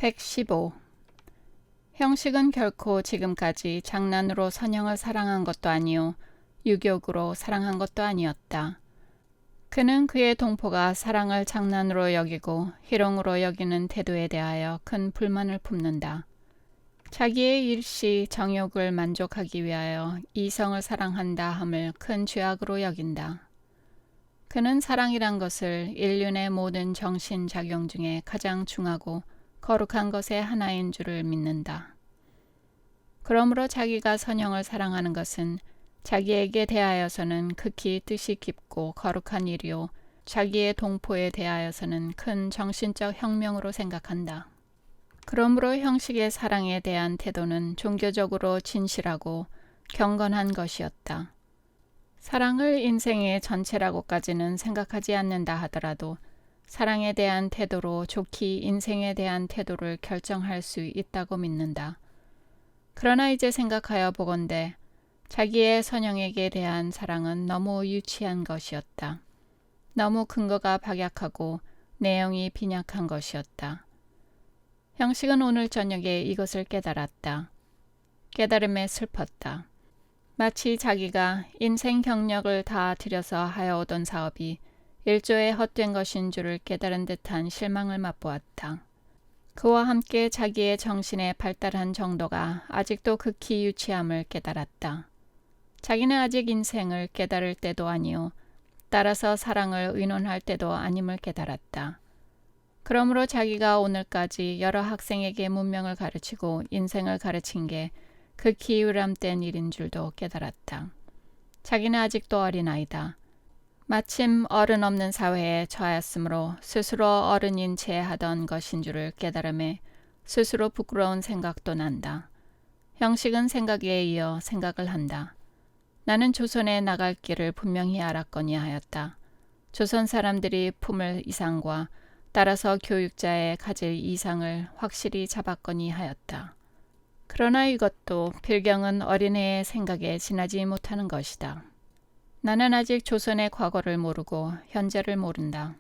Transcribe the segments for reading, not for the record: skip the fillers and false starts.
115. 형식은 결코 지금까지 장난으로 선영을 사랑한 것도 아니요 유격으로 사랑한 것도 아니었다. 그는 그의 동포가 사랑을 장난으로 여기고 희롱으로 여기는 태도에 대하여 큰 불만을 품는다. 자기의 일시 정욕을 만족하기 위하여 이성을 사랑한다 함을 큰 죄악으로 여긴다. 그는 사랑이란 것을 인륜의 모든 정신작용 중에 가장 중하고 거룩한 것의 하나인 줄을 믿는다. 그러므로 자기가 선영을 사랑하는 것은 자기에게 대하여서는 극히 뜻이 깊고 거룩한 일이요 자기의 동포에 대하여서는 큰 정신적 혁명으로 생각한다. 그러므로 형식의 사랑에 대한 태도는 종교적으로 진실하고 경건한 것이었다. 사랑을 인생의 전체라고까지는 생각하지 않는다 하더라도 사랑에 대한 태도로 좋기 인생에 대한 태도를 결정할 수 있다고 믿는다. 그러나 이제 생각하여 보건대 자기의 선영에게 대한 사랑은 너무 유치한 것이었다. 너무 근거가 박약하고 내용이 빈약한 것이었다. 형식은 오늘 저녁에 이것을 깨달았다. 깨달음에 슬펐다. 마치 자기가 인생 경력을 다 들여서 하여오던 사업이 일조의 헛된 것인 줄을 깨달은 듯한 실망을 맛보았다. 그와 함께 자기의 정신의 발달한 정도가 아직도 극히 유치함을 깨달았다. 자기는 아직 인생을 깨달을 때도 아니요 따라서 사랑을 의논할 때도 아님을 깨달았다. 그러므로 자기가 오늘까지 여러 학생에게 문명을 가르치고 인생을 가르친 게 극히 유람된 일인 줄도 깨달았다. 자기는 아직도 어린아이다. 마침 어른 없는 사회에 처하였으므로 스스로 어른인 채 하던 것인 줄을 깨달음에 스스로 부끄러운 생각도 난다. 형식은 생각에 이어 생각을 한다. 나는 조선에 나갈 길을 분명히 알았거니 하였다. 조선 사람들이 품을 이상과 따라서 교육자의 가질 이상을 확실히 잡았거니 하였다. 그러나 이것도 필경은 어린애의 생각에 지나지 못하는 것이다. 나는 아직 조선의 과거를 모르고 현재를 모른다.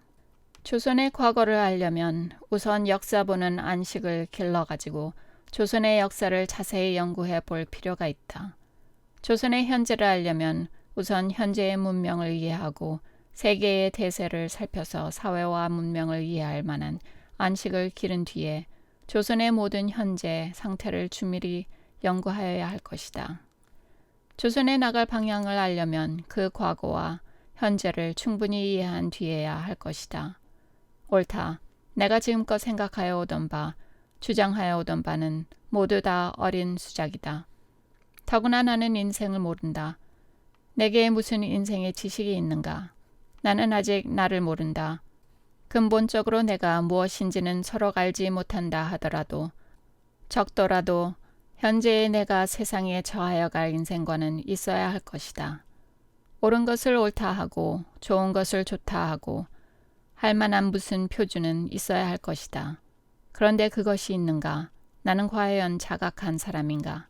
조선의 과거를 알려면 우선 역사 보는 안식을 길러가지고 조선의 역사를 자세히 연구해 볼 필요가 있다. 조선의 현재를 알려면 우선 현재의 문명을 이해하고 세계의 대세를 살펴서 사회와 문명을 이해할 만한 안식을 기른 뒤에 조선의 모든 현재 상태를 주밀히 연구하여야 할 것이다. 조선에 나갈 방향을 알려면 그 과거와 현재를 충분히 이해한 뒤에야 할 것이다. 옳다. 내가 지금껏 생각하여 오던 바, 주장하여 오던 바는 모두 다 어린 수작이다. 더구나 나는 인생을 모른다. 내게 무슨 인생의 지식이 있는가? 나는 아직 나를 모른다. 근본적으로 내가 무엇인지는 서로 알지 못한다 하더라도 적더라도 현재의 내가 세상에 처하여 갈 인생과는 있어야 할 것이다. 옳은 것을 옳다 하고 좋은 것을 좋다 하고 할 만한 무슨 표준은 있어야 할 것이다. 그런데 그것이 있는가? 나는 과연 자각한 사람인가?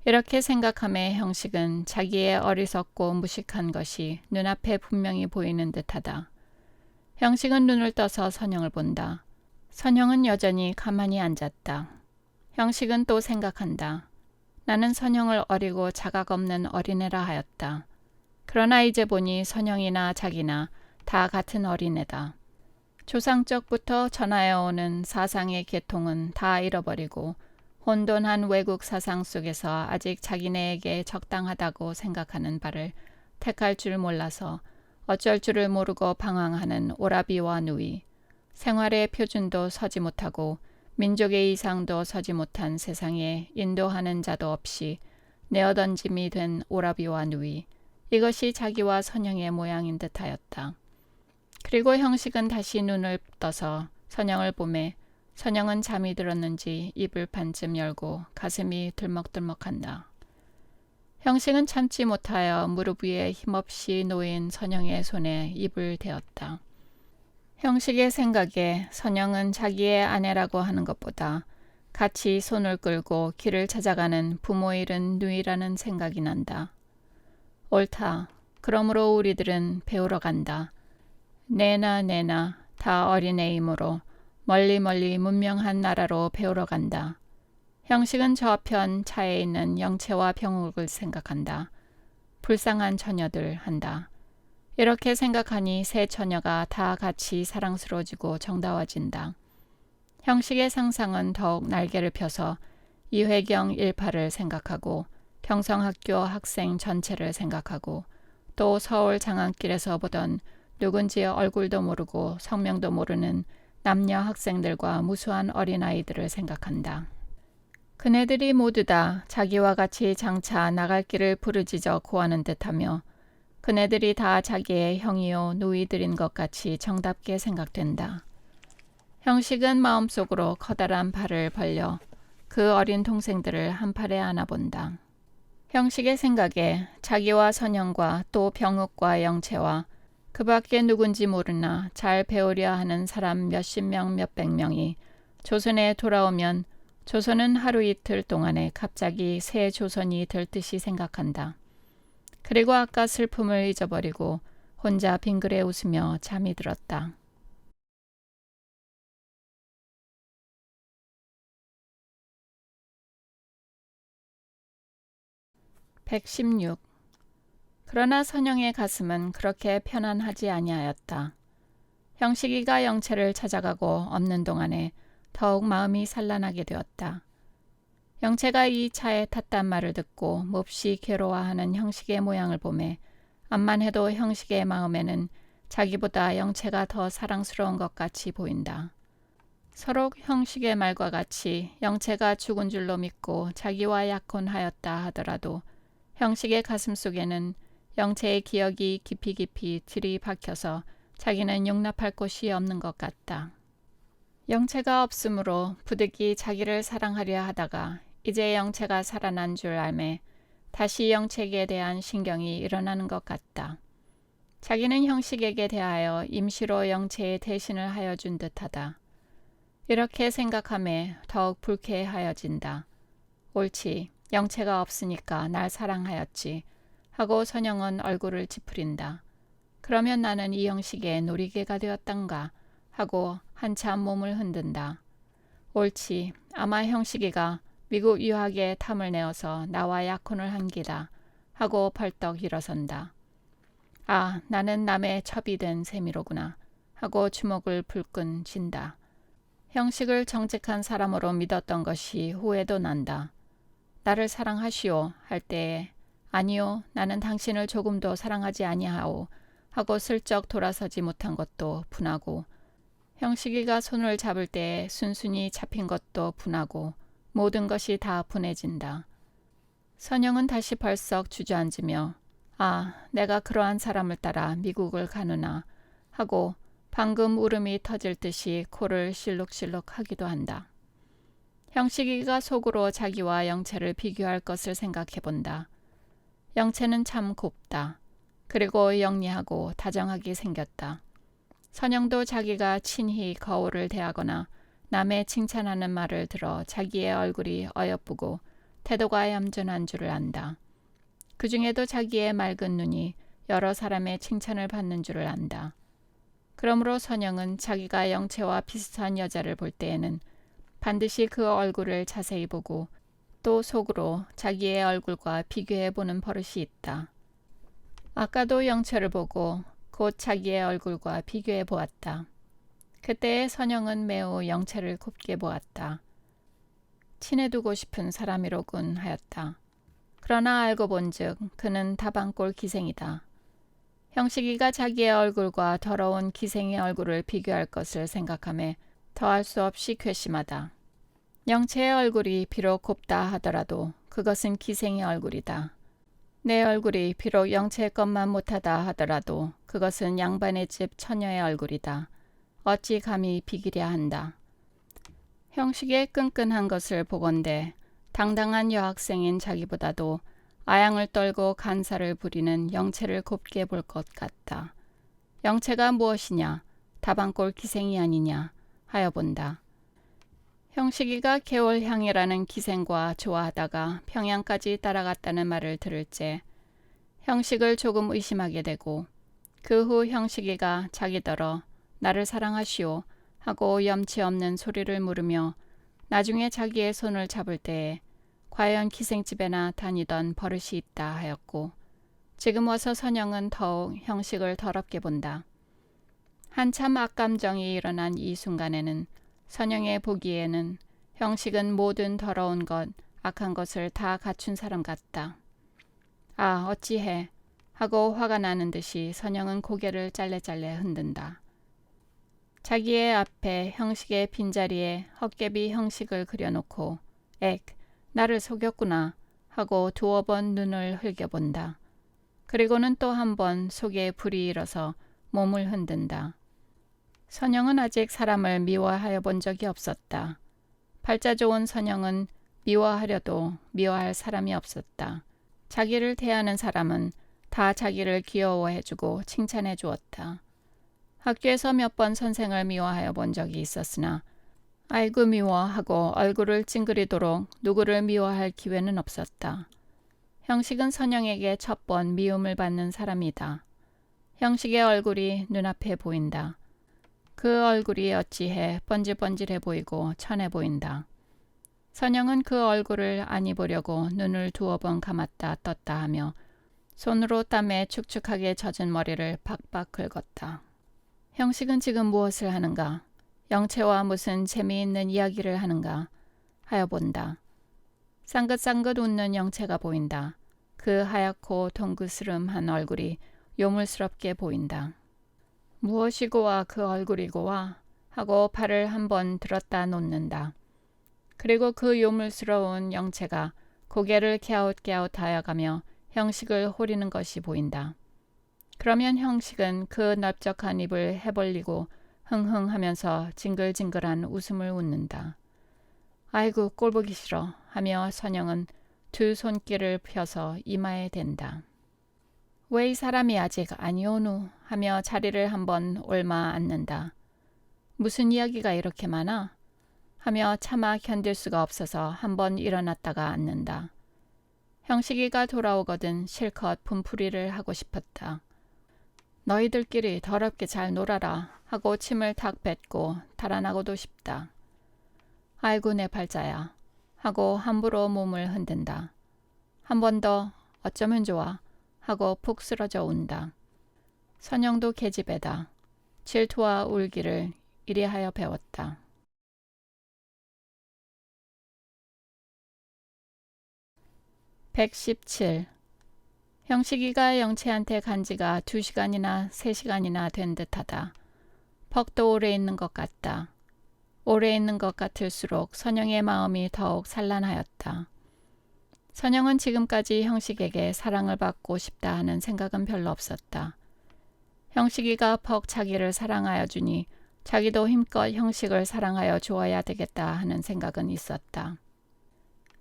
이렇게 생각함의 형식은 자기의 어리석고 무식한 것이 눈앞에 분명히 보이는 듯하다. 형식은 눈을 떠서 선영을 본다. 선영은 여전히 가만히 앉았다. 형식은 또 생각한다. 나는 선영을 어리고 자각 없는 어린애라 하였다. 그러나 이제 보니 선영이나 자기나 다 같은 어린애다. 조상적부터 전하여오는 사상의 계통은 다 잃어버리고 혼돈한 외국 사상 속에서 아직 자기네에게 적당하다고 생각하는 바를 택할 줄 몰라서 어쩔 줄을 모르고 방황하는 오라비와 누이, 생활의 표준도 서지 못하고 민족의 이상도 서지 못한 세상에 인도하는 자도 없이 내어던짐이 된 오라비와 누이, 이것이 자기와 선영의 모양인 듯하였다. 그리고 형식은 다시 눈을 떠서 선영을 보매 선영은 잠이 들었는지 입을 반쯤 열고 가슴이 들먹들먹한다. 형식은 참지 못하여 무릎 위에 힘없이 놓인 선영의 손에 입을 대었다. 형식의 생각에 선영은 자기의 아내라고 하는 것보다 같이 손을 끌고 길을 찾아가는 부모 잃은 누이라는 생각이 난다. 옳다. 그러므로 우리들은 배우러 간다. 내나 다 어린애이므로 멀리 멀리 문명한 나라로 배우러 간다. 형식은 저편 차에 있는 영채와 병욱을 생각한다. 불쌍한 처녀들 한다. 이렇게 생각하니 세 처녀가 다 같이 사랑스러워지고 정다워진다. 형식의 상상은 더욱 날개를 펴서 이회경 일파를 생각하고 평성학교 학생 전체를 생각하고 또 서울 장안길에서 보던 누군지 얼굴도 모르고 성명도 모르는 남녀 학생들과 무수한 어린아이들을 생각한다. 그네들이 모두 다 자기와 같이 장차 나갈 길을 부르짖어 구하는 듯하며 그네들이 다 자기의 형이요 누이들인 것 같이 정답게 생각된다. 형식은 마음속으로 커다란 발을 벌려 그 어린 동생들을 한 팔에 안아본다. 형식의 생각에 자기와 선영과 또 병욱과 영채와 그 밖에 누군지 모르나 잘 배우려 하는 사람 몇십 명 몇백 명이 조선에 돌아오면 조선은 하루 이틀 동안에 갑자기 새 조선이 될 듯이 생각한다. 그리고 아까 슬픔을 잊어버리고 혼자 빙그레 웃으며 잠이 들었다. 116. 그러나 선영의 가슴은 그렇게 편안하지 아니하였다. 형식이가 영채를 찾아가고 없는 동안에 더욱 마음이 산란하게 되었다. 영채가 이 차에 탔단 말을 듣고 몹시 괴로워하는 형식의 모양을 보매 암만 해도 형식의 마음에는 자기보다 영채가 더 사랑스러운 것 같이 보인다. 서로 형식의 말과 같이 영채가 죽은 줄로 믿고 자기와 약혼하였다 하더라도 형식의 가슴 속에는 영채의 기억이 깊이 깊이 들이박혀서 자기는 용납할 곳이 없는 것 같다. 영채가 없으므로 부득이 자기를 사랑하려 하다가 이제 영채가 살아난 줄 알매 다시 영채에게 대한 신경이 일어나는 것 같다. 자기는 형식에게 대하여 임시로 영채의 대신을 하여 준 듯하다. 이렇게 생각함에 더욱 불쾌하여진다. 옳지, 영채가 없으니까 날 사랑하였지 하고 선영은 얼굴을 찌푸린다. 그러면 나는 이 형식의 놀이개가 되었단가 하고 한참 몸을 흔든다. 옳지, 아마 형식이가 미국 유학에 탐을 내어서 나와 약혼을 한 기다 하고 벌떡 일어선다. 아, 나는 남의 첩이 된 셈이로구나 하고 주먹을 불끈 쥔다. 형식을 정직한 사람으로 믿었던 것이 후회도 난다. 나를 사랑하시오 할 때에 아니요, 나는 당신을 조금도 사랑하지 아니하오 하고 슬쩍 돌아서지 못한 것도 분하고 형식이가 손을 잡을 때에 순순히 잡힌 것도 분하고 모든 것이 다 분해진다. 선영은 다시 벌썩 주저앉으며 아, 내가 그러한 사람을 따라 미국을 가느나 하고 방금 울음이 터질 듯이 코를 실룩실룩 하기도 한다. 형식이가 속으로 자기와 영채를 비교할 것을 생각해 본다. 영채는 참 곱다. 그리고 영리하고 다정하게 생겼다. 선영도 자기가 친히 거울을 대하거나 남의 칭찬하는 말을 들어 자기의 얼굴이 어여쁘고 태도가 얌전한 줄을 안다. 그 중에도 자기의 맑은 눈이 여러 사람의 칭찬을 받는 줄을 안다. 그러므로 선영은 자기가 영채와 비슷한 여자를 볼 때에는 반드시 그 얼굴을 자세히 보고 또 속으로 자기의 얼굴과 비교해 보는 버릇이 있다. 아까도 영채를 보고 곧 자기의 얼굴과 비교해 보았다. 그때의 선영은 매우 영채를 곱게 보았다. 친해두고 싶은 사람이로군 하였다. 그러나 알고 본즉 그는 다방골 기생이다. 형식이가 자기의 얼굴과 더러운 기생의 얼굴을 비교할 것을 생각하며 더할 수 없이 괘씸하다. 영채의 얼굴이 비록 곱다 하더라도 그것은 기생의 얼굴이다. 내 얼굴이 비록 영채의 것만 못하다 하더라도 그것은 양반의 집 처녀의 얼굴이다. 어찌 감히 비기랴 한다. 형식의 끈끈한 것을 보건대 당당한 여학생인 자기보다도 아양을 떨고 간사를 부리는 영채를 곱게 볼 것 같다. 영채가 무엇이냐, 다방골 기생이 아니냐 하여 본다. 형식이가 개월향이라는 기생과 좋아하다가 평양까지 따라갔다는 말을 들을 때 형식을 조금 의심하게 되고 그 후 형식이가 자기더러 나를 사랑하시오 하고 염치 없는 소리를 물으며 나중에 자기의 손을 잡을 때에 과연 기생집에나 다니던 버릇이 있다 하였고, 지금 와서 선영은 더욱 형식을 더럽게 본다. 한참 악감정이 일어난 이 순간에는 선영의 보기에는 형식은 모든 더러운 것, 악한 것을 다 갖춘 사람 같다. 아, 어찌해 하고 화가 나는 듯이 선영은 고개를 짤레짤레 흔든다. 자기의 앞에 형식의 빈자리에 헛개비 형식을 그려놓고 나를 속였구나 하고 두어 번 눈을 흘겨본다. 그리고는 또 한 번 속에 불이 일어서 몸을 흔든다. 선영은 아직 사람을 미워하여 본 적이 없었다. 팔자 좋은 선영은 미워하려도 미워할 사람이 없었다. 자기를 대하는 사람은 다 자기를 귀여워해주고 칭찬해 주었다. 학교에서 몇 번 선생을 미워하여 본 적이 있었으나 아이고 미워하고 얼굴을 찡그리도록 누구를 미워할 기회는 없었다. 형식은 선영에게 첫 번 미움을 받는 사람이다. 형식의 얼굴이 눈앞에 보인다. 그 얼굴이 어찌해 번질번질해 보이고 천해 보인다. 선영은 그 얼굴을 아니 보려고 눈을 두어 번 감았다 떴다 하며 손으로 땀에 축축하게 젖은 머리를 박박 긁었다. 형식은 지금 무엇을 하는가? 영채와 무슨 재미있는 이야기를 하는가? 하여 본다. 쌍긋쌍긋 웃는 영채가 보인다. 그 하얗고 동그스름한 얼굴이 요물스럽게 보인다. 무엇이고와 그 얼굴이고와 하고 발을 한번 들었다 놓는다. 그리고 그 요물스러운 영채가 고개를 갸웃갸웃하여 가며 형식을 호리는 것이 보인다. 그러면 형식은 그 넓적한 입을 해벌리고 흥흥하면서 징글징글한 웃음을 웃는다. 아이고 꼴보기 싫어 하며 선영은 두 손길을 펴서 이마에 댄다. 왜 이 사람이 아직 아니 오누 하며 자리를 한번 옮아 앉는다. 무슨 이야기가 이렇게 많아? 하며 차마 견딜 수가 없어서 한번 일어났다가 앉는다. 형식이가 돌아오거든 실컷 분풀이를 하고 싶었다. 너희들끼리 더럽게 잘 놀아라 하고 침을 탁 뱉고 달아나고도 싶다. 아이고 내 팔자야 하고 함부로 몸을 흔든다. 한 번 더 어쩌면 좋아 하고 푹 쓰러져 운다. 선영도 계집애다. 질투와 울기를 이리하여 배웠다. 117. 형식이가 영채한테 간 지가 2시간이나 3시간이나 된 듯하다. 퍽도 오래 있는 것 같다. 오래 있는 것 같을수록 선영의 마음이 더욱 산란하였다. 선영은 지금까지 형식에게 사랑을 받고 싶다 하는 생각은 별로 없었다. 형식이가 퍽 자기를 사랑하여 주니 자기도 힘껏 형식을 사랑하여 주어야 되겠다 하는 생각은 있었다.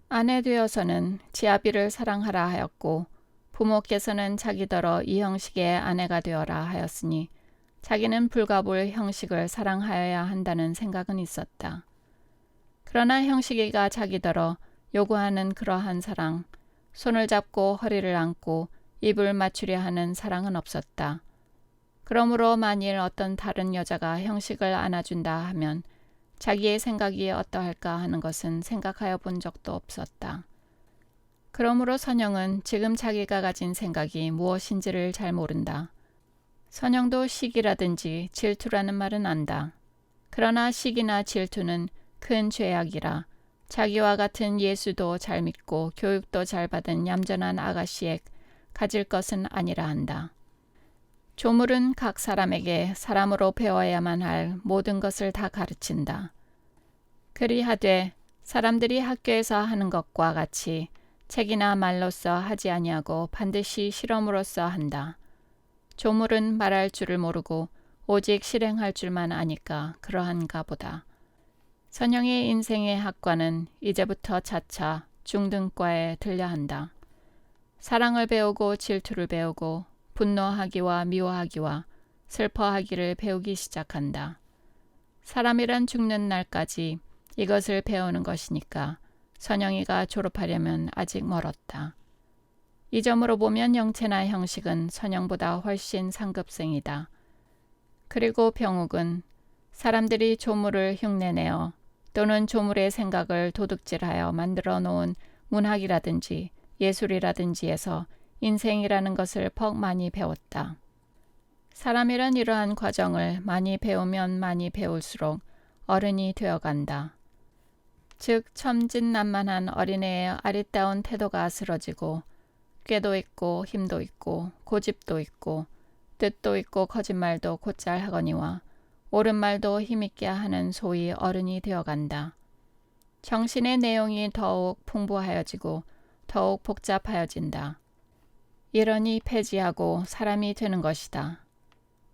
아내 되어서는 지아비를 사랑하라 하였고 부모께서는 자기더러 이 형식의 아내가 되어라 하였으니 자기는 불가불 형식을 사랑하여야 한다는 생각은 있었다. 그러나 형식이가 자기더러 요구하는 그러한 사랑, 손을 잡고 허리를 안고 입을 맞추려 하는 사랑은 없었다. 그러므로 만일 어떤 다른 여자가 형식을 안아준다 하면 자기의 생각이 어떠할까 하는 것은 생각하여 본 적도 없었다. 그러므로 선영은 지금 자기가 가진 생각이 무엇인지를 잘 모른다. 선영도 시기라든지 질투라는 말은 안다. 그러나 시기나 질투는 큰 죄악이라 자기와 같은 예수도 잘 믿고 교육도 잘 받은 얌전한 아가씨에 가질 것은 아니라 한다. 조물은 각 사람에게 사람으로 배워야만 할 모든 것을 다 가르친다. 그리하되 사람들이 학교에서 하는 것과 같이 책이나 말로써 하지 아니하고 반드시 실험으로써 한다. 조물은 말할 줄을 모르고 오직 실행할 줄만 아니까 그러한가 보다. 선영의 인생의 학과는 이제부터 차차 중등과에 들려 한다. 사랑을 배우고 질투를 배우고 분노하기와 미워하기와 슬퍼하기를 배우기 시작한다. 사람이란 죽는 날까지 이것을 배우는 것이니까 선영이가 졸업하려면 아직 멀었다. 이 점으로 보면 영채나 형식은 선영보다 훨씬 상급생이다. 그리고 병욱은 사람들이 조물을 흉내내어 또는 조물의 생각을 도둑질하여 만들어 놓은 문학이라든지 예술이라든지에서 인생이라는 것을 퍽 많이 배웠다. 사람이란 이러한 과정을 많이 배우면 많이 배울수록 어른이 되어간다. 즉 천진난만한 어린애의 아리따운 태도가 쓰러지고 꾀도 있고 힘도 있고 고집도 있고 뜻도 있고 거짓말도 곧잘 하거니와 옳은 말도 힘있게 하는 소위 어른이 되어간다. 정신의 내용이 더욱 풍부하여지고 더욱 복잡하여진다. 이러니 폐지하고 사람이 되는 것이다.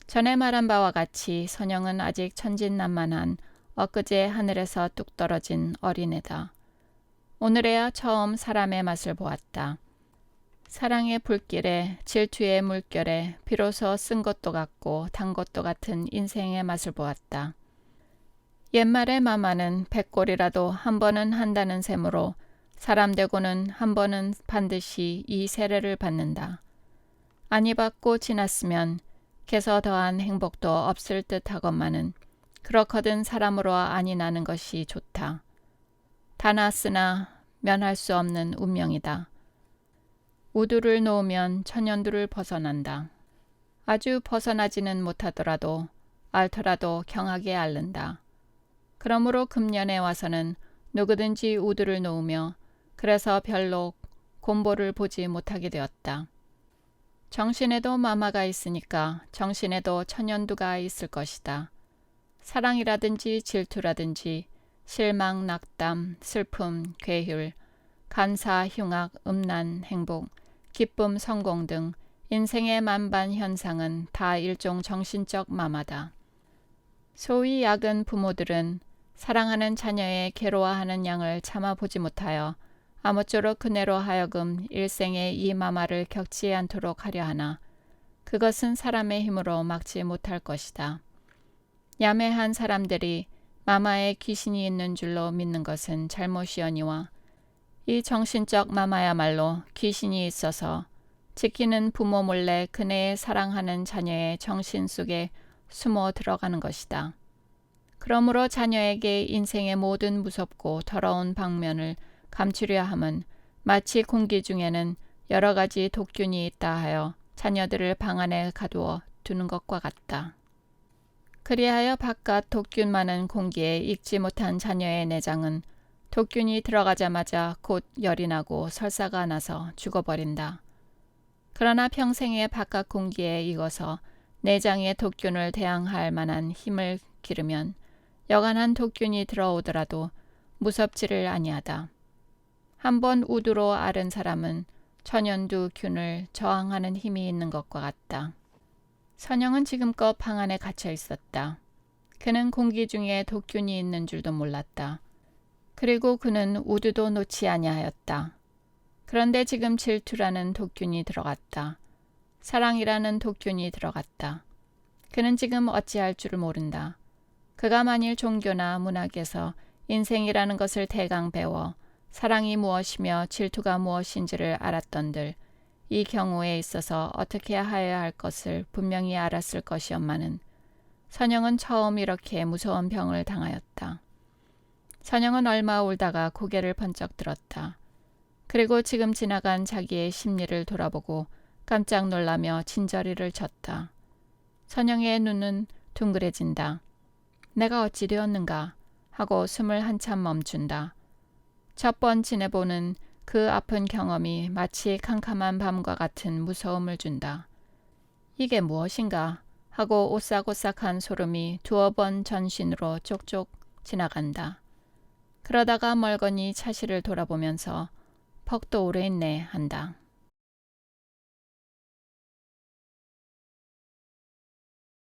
전에 말한 바와 같이 선영은 아직 천진난만한 엊그제 하늘에서 뚝 떨어진 어린애다. 오늘에야 처음 사람의 맛을 보았다. 사랑의 불길에 질투의 물결에 비로소 쓴 것도 같고 단 것도 같은 인생의 맛을 보았다. 옛말의 마마는 백골이라도 한 번은 한다는 셈으로 사람 되고는 한 번은 반드시 이 세례를 받는다. 아니 받고 지났으면 개서 더한 행복도 없을 듯 하건만은 그렇거든 사람으로 안이 나는 것이 좋다. 다 났으나 면할 수 없는 운명이다. 우두를 놓으면 천연두를 벗어난다. 아주 벗어나지는 못하더라도 앓더라도 경하게 앓는다. 그러므로 금년에 와서는 누구든지 우두를 놓으며 그래서 별로 곰보를 보지 못하게 되었다. 정신에도 마마가 있으니까 정신에도 천연두가 있을 것이다. 사랑이라든지 질투라든지 실망, 낙담, 슬픔, 괴휼, 간사, 흉악, 음란, 행복, 기쁨, 성공 등 인생의 만반 현상은 다 일종 정신적 마마다. 소위 약은 부모들은 사랑하는 자녀의 괴로워하는 양을 참아보지 못하여 아무쪼록 그네로 하여금 일생에 이 마마를 겪지 않도록 하려 하나 그것은 사람의 힘으로 막지 못할 것이다. 야매한 사람들이 마마에 귀신이 있는 줄로 믿는 것은 잘못이오니와 이 정신적 마마야말로 귀신이 있어서 지키는 부모 몰래 그네의 사랑하는 자녀의 정신 속에 숨어 들어가는 것이다. 그러므로 자녀에게 인생의 모든 무섭고 더러운 방면을 감추려 함은 마치 공기 중에는 여러 가지 독균이 있다 하여 자녀들을 방 안에 가두어 두는 것과 같다. 그리하여 바깥 독균 많은 공기에 익지 못한 자녀의 내장은 독균이 들어가자마자 곧 열이 나고 설사가 나서 죽어버린다. 그러나 평생의 바깥 공기에 익어서 내장의 독균을 대항할 만한 힘을 기르면 여간한 독균이 들어오더라도 무섭지를 아니하다. 한번 우두로 앓은 사람은 천연두 균을 저항하는 힘이 있는 것과 같다. 선영은 지금껏 방 안에 갇혀 있었다. 그는 공기 중에 독균이 있는 줄도 몰랐다. 그리고 그는 우두도 놓지 아니하였다. 그런데 지금 질투라는 독균이 들어갔다. 사랑이라는 독균이 들어갔다. 그는 지금 어찌할 줄을 모른다. 그가 만일 종교나 문학에서 인생이라는 것을 대강 배워 사랑이 무엇이며 질투가 무엇인지를 알았던들 이 경우에 있어서 어떻게 하여야 할 것을 분명히 알았을 것이었마는 선영은 처음 이렇게 무서운 병을 당하였다. 선영은 얼마 울다가 고개를 번쩍 들었다. 그리고 지금 지나간 자기의 심리를 돌아보고 깜짝 놀라며 진저리를 쳤다. 선영의 눈은 둥그레진다. 내가 어찌 되었는가 하고 숨을 한참 멈춘다. 첫 번 지내보는 그 아픈 경험이 마치 캄캄한 밤과 같은 무서움을 준다. 이게 무엇인가 하고 오싹오싹한 소름이 두어 번 전신으로 쪽쪽 지나간다. 그러다가 멀거니 차시를 돌아보면서 퍽도 오래 있네 한다.